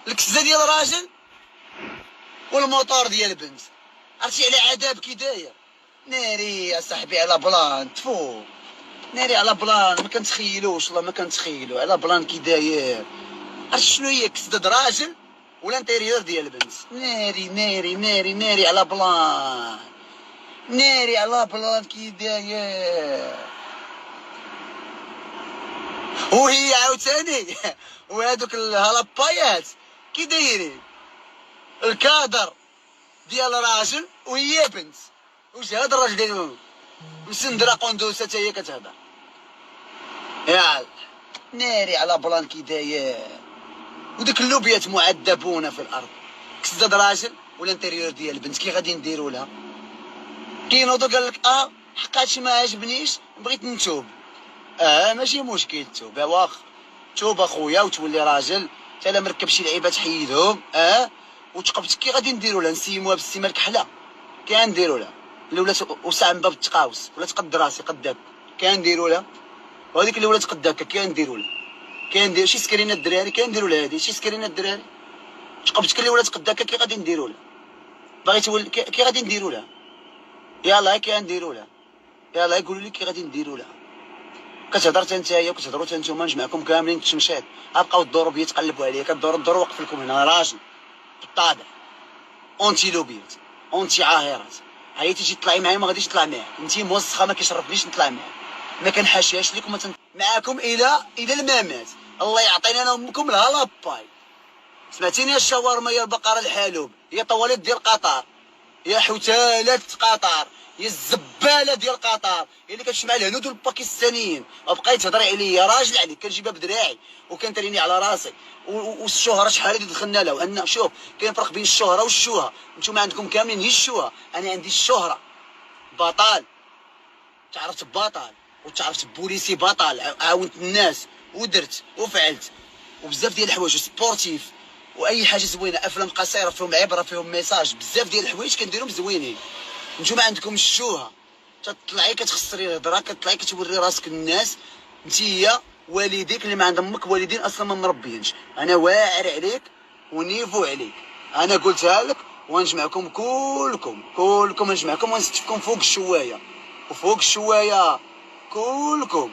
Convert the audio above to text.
الكسده ديال راجل والموطور ديال بنت. عرفتي على عذاب كي داير؟ ناري يا صاحبي على بلان تفو، ناري على بلان ما كنتخيلوش، والله ما كنتخيلو على بلان كي داير. عرفتي شنو هي كسده راجل ولا انتيريور ديال بنت؟ ناري ناري ناري ناري على بلان، ناري على بلان كي داير. وهي عاوتاني وهادوك الهلابايات كي دايرين الكادر ديال راجل وهي بنت، واش هاد الراجل ديالو مسندره قندوسه حتى هي كتهضر. يال ناري على بلان كي داير. وديك اللوبيات معذبون في الارض. كسداد راجل ولا انتيريور ديال البنت كي غادي نديروا لها؟ كينوضو قال لك حقاش ما عجبنيش بغيت نتوب. ماشي مشكل توب، واخا توب اخويا وتولي راجل. حتى لا مركب شي لعيبات حيدهم وتقبت. كي غادي نديروا لها؟ نسيموها بالسيمه الكحله كي غنديروا لها؟ اللي ولات وسع من باب التقاوس ولا تقد راسي قدك كي غنديروا لها؟ وهذيك اللي ولات قداك كي غنديروا لها؟ كي ندير شي سكرينه الدراري كي نديروا لها هذه شي سكرينه الدراري. تقبتك اللي ولات قداك كي غادي نديروا لها؟ باغي تولي كي غادي نديروا لها؟ يلاه كي غنديروا لها؟ يلاه يقولوا لي كي غادي نديروا لها؟ كتهضر حتى نتايا وكتهضروا حتى نتوما نجمعكم كاملين التمشيط. غابقاو تدوروا بيا تقلبوا عليا. كدوروا وقف لكم هنا راجل بالطابع اونتي لوبيات اونتي عاهرات. عييتي تجي تطلعي معايا ما غاديش نطلع معاك. انتي موسخه ما كيشرفنيش نطلع معاك. ما كنحاشيهاش لكم معاكم الى الممات. الله يعطينا انا امكم الهلاباي. سمعتيني؟ الشاورما يا البقره الحالوب يا طواليت ديال قطر يا حتالات قطر يا الزباله ديال قطر اللي كتشمع الهنود والباكستانيين. وبقيت تهضري عليا راجل عليك كنجيبها بدراعي وكنتريني على راسي. والشهره شحال هادي دخلنا لها. وان شوف كاين فرق بين الشهره والشوهه. نتوما عندكم كاملين هي الشوهه، انا عندي الشهره. بطل، تعرفت بطل وتعرفت بوليسي بطل. عاونت الناس ودرت وفعلت وبزاف ديال الحوايج سبورتيف واي حاجه زوينه. افلام قصيره فيهم عبره فيهم ميساج. بزاف ديال الحوايج كنديرهم زوينين. نتوما عندكم الشوهه. تطلعي كتخسري الهضره، كتطلعي كتوري راسك للناس. انتيا والديك اللي ما عند امك والدين اصلا ما مربيينش. انا واعر عليك ونيفو عليك. انا قلتها لك ونجمعكم كلكم نجمعكم ونستفكم فوق الشوايه وفوق الشوايه كلكم.